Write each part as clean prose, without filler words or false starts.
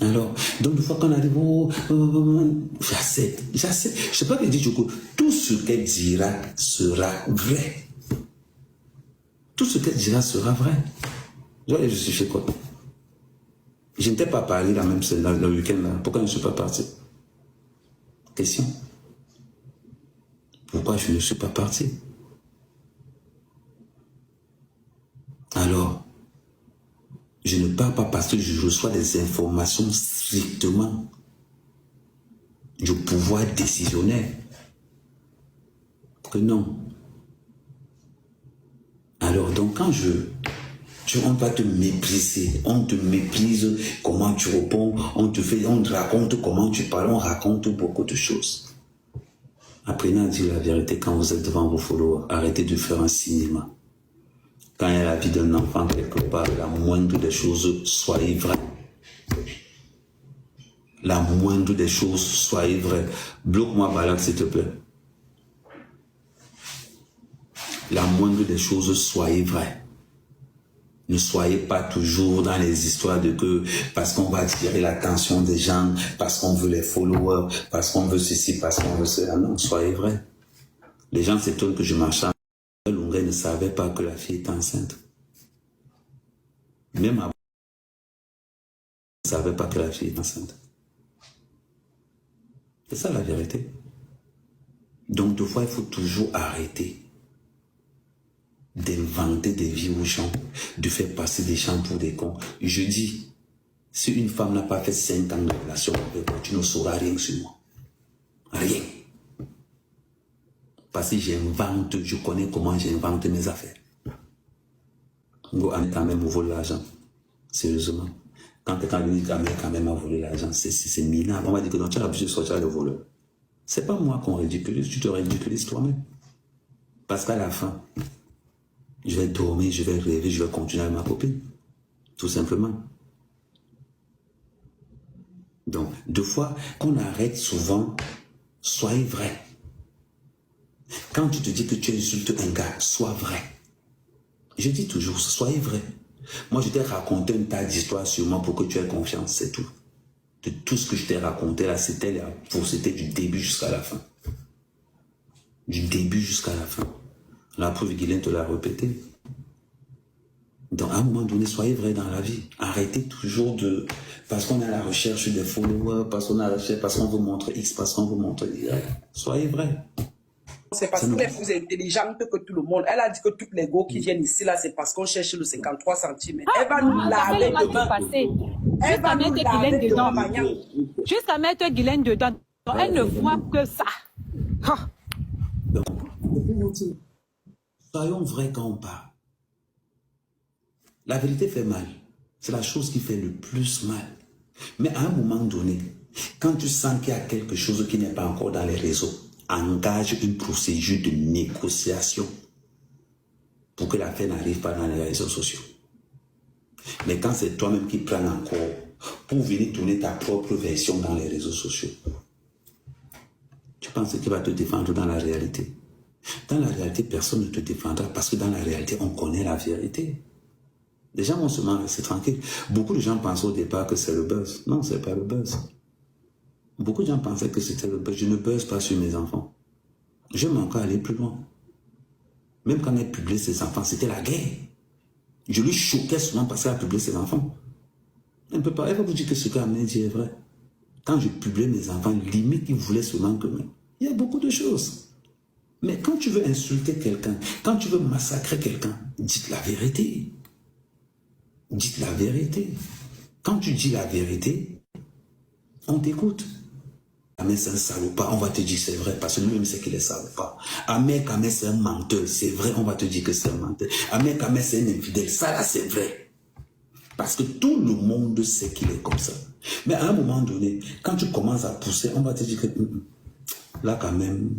Alors, donc, une fois qu'on arrive, j'accepte. Je sais pas que dit Joko, tout ce qu'elle dira sera vrai. Tout ce qu'elle dira sera vrai. Je suis chez quoi? Je n'étais pas parlé la même semaine, le week-end là. Pourquoi je ne suis pas parti? Question. Pourquoi je ne suis pas parti? Alors, je ne pars pas parce que je reçois des informations strictement du pouvoir décisionnaire. Que non. Alors, donc, quand on va te mépriser, on te méprise, comment tu réponds, on te raconte comment tu parles, on raconte beaucoup de choses. Apprenez à dire la vérité quand vous êtes devant vos followers. Arrêtez de faire un cinéma. Quand il y a la vie d'un enfant quelque part, la moindre des choses, soyez vrai. La moindre des choses, soyez vrai. Bloque-moi Balak, s'il te plaît. La moindre des choses, soyez vrai. Ne soyez pas toujours dans les histoires de que parce qu'on va attirer l'attention des gens, parce qu'on veut les followers, parce qu'on veut ceci, parce qu'on veut cela. Non, soyez vrai. Les gens s'étonnent que je marche. Lunga ne savait pas que la fille est enceinte. Même avant, ne savait pas que la fille est enceinte. C'est ça la vérité. Donc, deux fois, il faut toujours arrêter d'inventer des vies aux gens, de faire passer des gens pour des cons. Je dis, si une femme n'a pas fait 5 ans de relation avec moi, tu ne sauras rien sur moi. Rien. Parce que j'invente, je connais comment j'invente mes affaires. Quand même, vous volez l'argent. Sérieusement. Quand quelqu'un dit quand même a volé l'argent, c'est minable. On va dire que tu as l'habitude de sortir le voleur. C'est pas moi qu'on ridiculise, tu te ridiculises toi-même. Parce qu'à la fin, je vais dormir, je vais rêver, je vais continuer avec ma copine. Tout simplement. Donc, deux fois, qu'on arrête souvent, soyez vrai. Quand tu te dis que tu insultes un gars, sois vrai. Je dis toujours, soyez vrai. Moi, je t'ai raconté un tas d'histoires sur moi pour que tu aies confiance, c'est tout. De tout ce que je t'ai raconté là, c'était du début jusqu'à la fin. Du début jusqu'à la fin. La preuve, Guylaine te l'a répété. Donc, à un moment donné, soyez vrai dans la vie. Arrêtez toujours de... Parce qu'on est à la recherche des followers, parce qu'on est à la recherche, parce qu'on veut montrer X, parce qu'on veut montrer Y. Soyez vrai. C'est parce qu'elle est plus intelligente que tout le monde. Elle a dit que toutes les go qui viennent ici, là, c'est parce qu'on cherche le 53 cm. Elle va nous laver demain. Elle va nous laver demain. Jusqu'à mettre Guylaine dedans. Donc, elle ne voit que ça. Donc, soyons vrais quand on parle. La vérité fait mal. C'est la chose qui fait le plus mal. Mais à un moment donné, quand tu sens qu'il y a quelque chose qui n'est pas encore dans les réseaux, engage une procédure de négociation pour que l'affaire n'arrive pas dans les réseaux sociaux. Mais quand c'est toi-même qui prends encore pour venir tourner ta propre version dans les réseaux sociaux, tu penses qu'il va te défendre dans la réalité? Dans la réalité, personne ne te défendra parce que dans la réalité, on connaît la vérité. Les gens vont seulement rester tranquilles. Beaucoup de gens pensaient au départ que c'est le buzz. Non, c'est pas le buzz. Beaucoup de gens pensaient que c'était le buzz. Je ne buzz pas sur mes enfants. Je vais encore aller plus loin. Même quand elle publiait ses enfants, c'était la guerre. Je lui choquais souvent parce qu'elle a publié ses enfants. Elle ne peut pas. Elle va vous dire que ce qu'elle dit est vrai. Quand je publiais mes enfants, limite, ils voulaient seulement que... Il y a beaucoup de choses. Mais quand tu veux insulter quelqu'un, quand tu veux massacrer quelqu'un, dites la vérité. Dites la vérité. Quand tu dis la vérité, on t'écoute. Ahmed c'est un salopard, on va te dire c'est vrai, parce que lui-même sait qu'il est salopard. Ahmed c'est un menteur, c'est vrai, on va te dire que c'est un menteur. Ahmed c'est un infidèle, ça là c'est vrai. Parce que tout le monde sait qu'il est comme ça. Mais à un moment donné, quand tu commences à pousser, on va te dire que là quand même,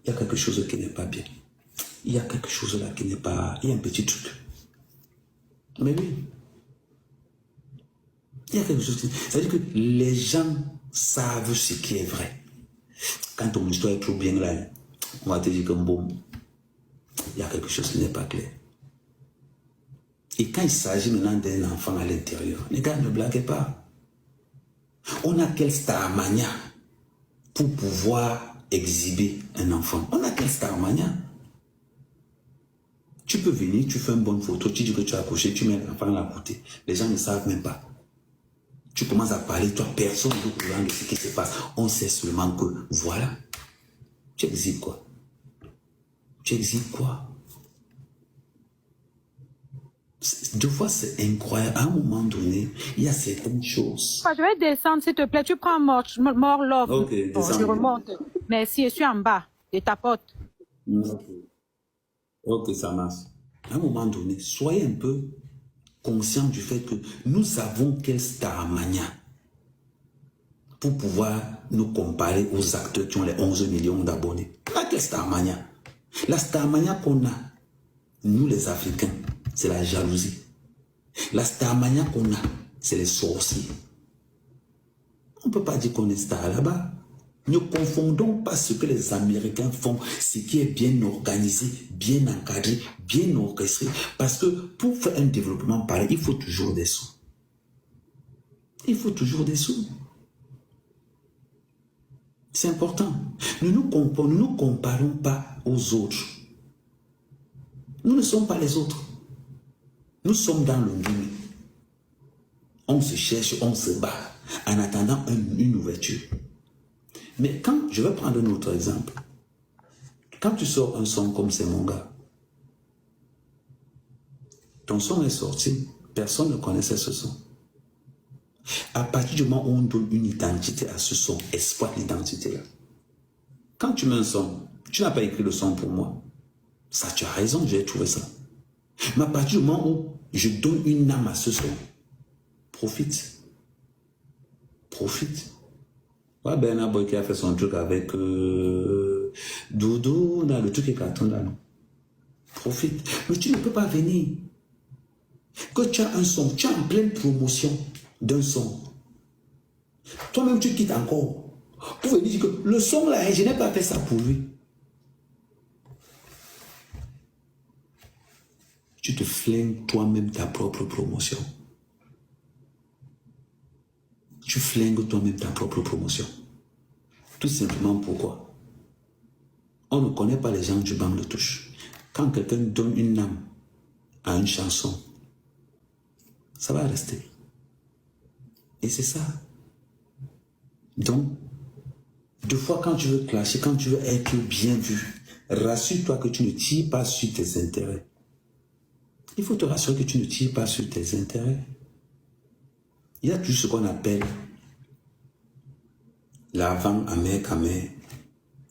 il y a quelque chose qui n'est pas bien. Il y a quelque chose là qui n'est pas... Il y a un petit truc. Mais oui. Il y a quelque chose qui... C'est-à-dire que les gens savent ce qui est vrai. Quand ton histoire est trop bien là, on va te dire que bon, il y a quelque chose qui n'est pas clair. Et quand il s'agit maintenant d'un enfant à l'intérieur, les gars, ne blaguez pas. On a quel Starmania pour pouvoir exhiber un enfant? On a quel Starmania? Tu peux venir, tu fais une bonne photo, tu dis que tu as accouché, tu mets l'enfant à côté. Les gens ne savent même pas. Tu commences à parler, toi, personne ne est au courant de ce qui se passe. On sait seulement que, voilà, tu exhibes quoi? Tu exhibes quoi? Deux fois, c'est incroyable. À un moment donné, il y a certaines choses. Je vais descendre, s'il te plaît. Tu prends more love. Ok, Bon, je remonte. Merci, je suis en bas. Je tapote. Ok, ça marche. À un moment donné, soyez un peu conscient du fait que nous avons quel Starmania pour pouvoir nous comparer aux acteurs qui ont les 11 millions d'abonnés. Pas quel Starmania. La Starmania qu'on a, nous les Africains, c'est la jalousie. La Starmania qu'on a, c'est les sorciers. On ne peut pas dire qu'on est star là-bas. Ne confondons pas ce que les Américains font, ce qui est bien organisé, bien encadré, bien orchestré. Parce que pour faire un développement pareil, il faut toujours des sous. Il faut toujours des sous. C'est important. Nous ne nous comparons pas aux autres. Nous ne sommes pas les autres. Nous sommes dans le milieu. On se cherche, on se bat en attendant une ouverture. Mais quand, je vais prendre un autre exemple. Quand tu sors un son comme c'est mon gars, ton son est sorti, personne ne connaissait ce son. À partir du moment où on donne une identité à ce son, exploite l'identité là. Quand tu mets un son, tu n'as pas écrit le son pour moi. Ça, tu as raison, j'ai trouvé ça. Mais à partir du moment où je donne une âme à ce son, profite. Profite. Ouais, Bernard Boy qui a fait son truc avec Doudou, là, le truc est carton là. Profite. Mais tu ne peux pas venir. Que tu as un son, tu es en pleine promotion d'un son. Toi-même, tu quittes encore. Pour venir dire que le son là, je n'ai pas fait ça pour lui. Tu te flingues toi-même ta propre promotion. Tu flingues toi-même ta propre promotion. Tout simplement pourquoi? On ne connaît pas les gens du banc de touche. Quand quelqu'un donne une âme à une chanson, ça va rester. Et c'est ça. Donc, deux fois quand tu veux clasher, quand tu veux être bien vu, rassure-toi que tu ne tires pas sur tes intérêts. Il faut te rassurer que tu ne tires pas sur tes intérêts. Il y a tout ce qu'on appelle l'avant amer-camer,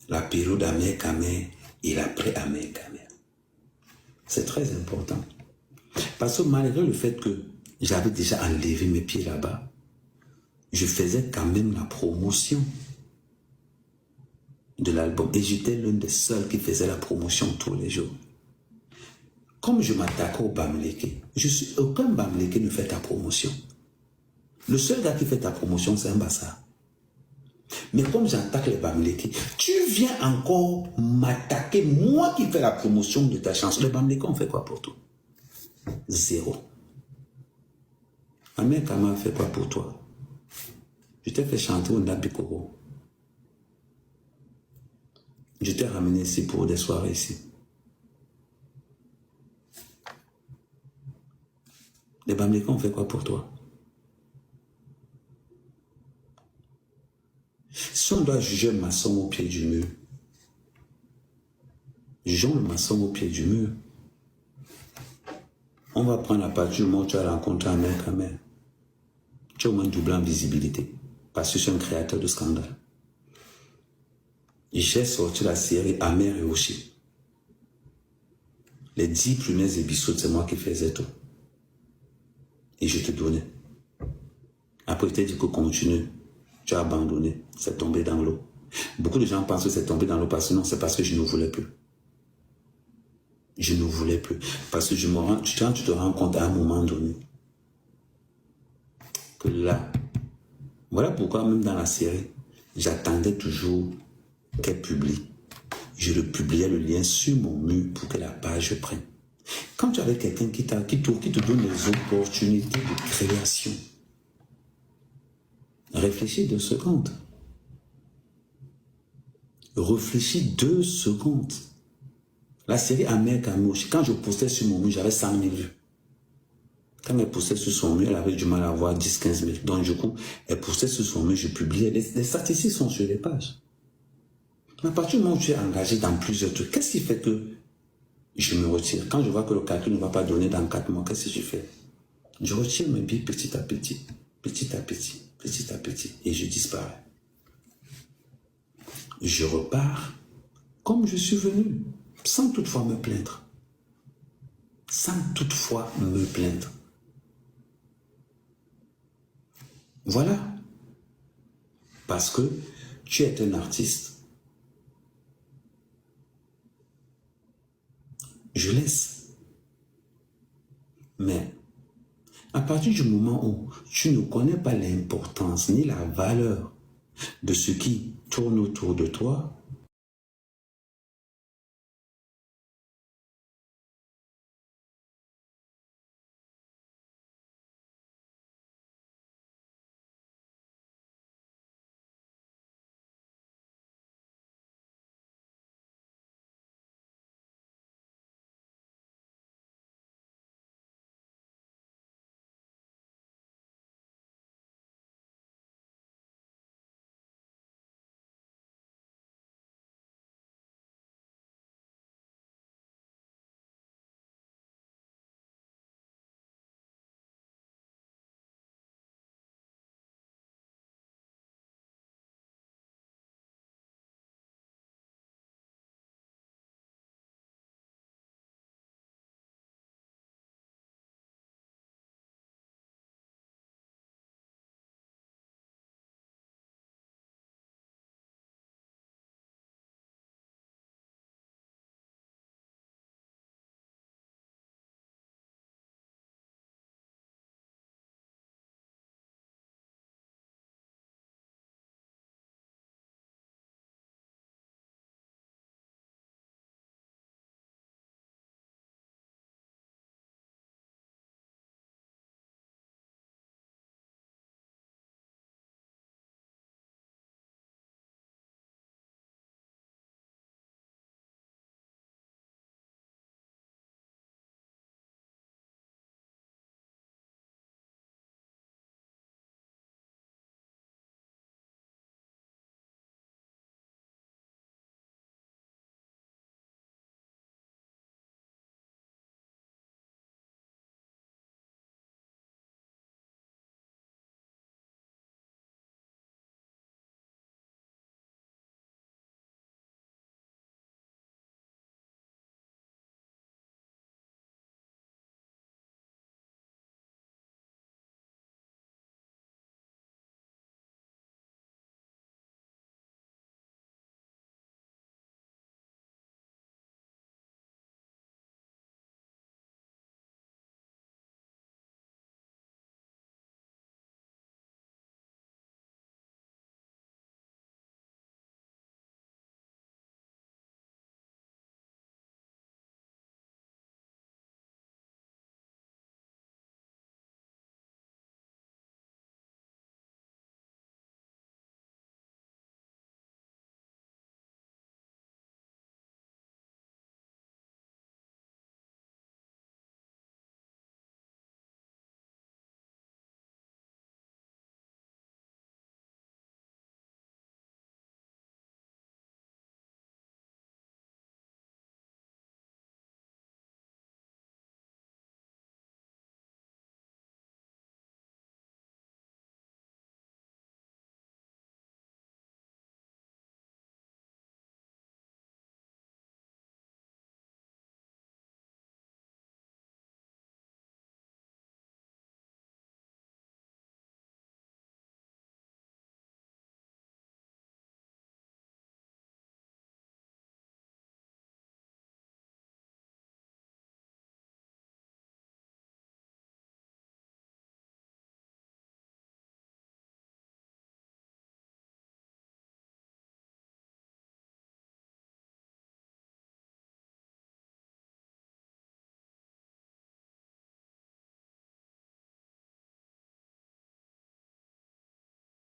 la période amer-camer et l'après amer-camer. C'est très important. Parce que malgré le fait que j'avais déjà enlevé mes pieds là-bas, je faisais quand même la promotion de l'album. Et j'étais l'un des seuls qui faisait la promotion tous les jours. Comme je m'attaque au Bamileke, aucun Bamileke ne fait ta promotion. Le seul gars qui fait ta promotion, c'est un Bassar. Mais comme j'attaque les Bamileke, tu viens encore m'attaquer, moi qui fais la promotion de ta chanson. Les Bamileke, on fait quoi pour toi? Zéro. Ma mère Kama fait quoi pour toi? Je t'ai fait chanter au Nabikoro. Je t'ai ramené ici pour des soirées ici. Les Bamileke, on fait quoi pour toi? Si on doit juger le maçon au pied du mur, jugeons le maçon au pied du mur. On va prendre la partie du moment où tu as rencontré un mec à mère. Tu as au moins doublé en visibilité. Parce que je suis un créateur de scandale. J'ai sorti la série Amer et Oshi. Les 10 premiers épisodes, c'est moi qui faisais tout. Et je te donnais. Après, je t'ai dit que continue. Tu as abandonné. C'est tombé dans l'eau. Beaucoup de gens pensent que c'est tombé dans l'eau parce que non, c'est parce que je ne voulais plus. Je ne voulais plus. Parce que quand tu te rends compte à un moment donné que là, voilà pourquoi même dans la série, j'attendais toujours qu'elle publie. Je le publiais le lien sur mon mur pour que la page prenne. Quand tu avais quelqu'un qui te donne les opportunités de création, Réfléchis 2 secondes. Réfléchis 2 secondes. La série American Mouche, quand je postais sur mon mur, j'avais 100 000 vues. Quand elle postait sur son mur, elle avait du mal à avoir 10-15 000. Donc du coup, elle postait sur son mur, je publiais. Les statistiques sont sur les pages. Mais à partir du moment où tu es engagé dans plusieurs trucs, qu'est-ce qui fait que je me retire? Quand je vois que le calcul ne va pas donner dans 4 mois, qu'est-ce que je fais? Je retire mes billes petit à petit, petit à petit, petit à petit, et je disparais. Je repars comme je suis venu, sans toutefois me plaindre. Sans toutefois me plaindre. Voilà. Parce que tu es un artiste. Je laisse. Mais à partir du moment où tu ne connais pas l'importance ni la valeur de ce qui tourne autour de toi,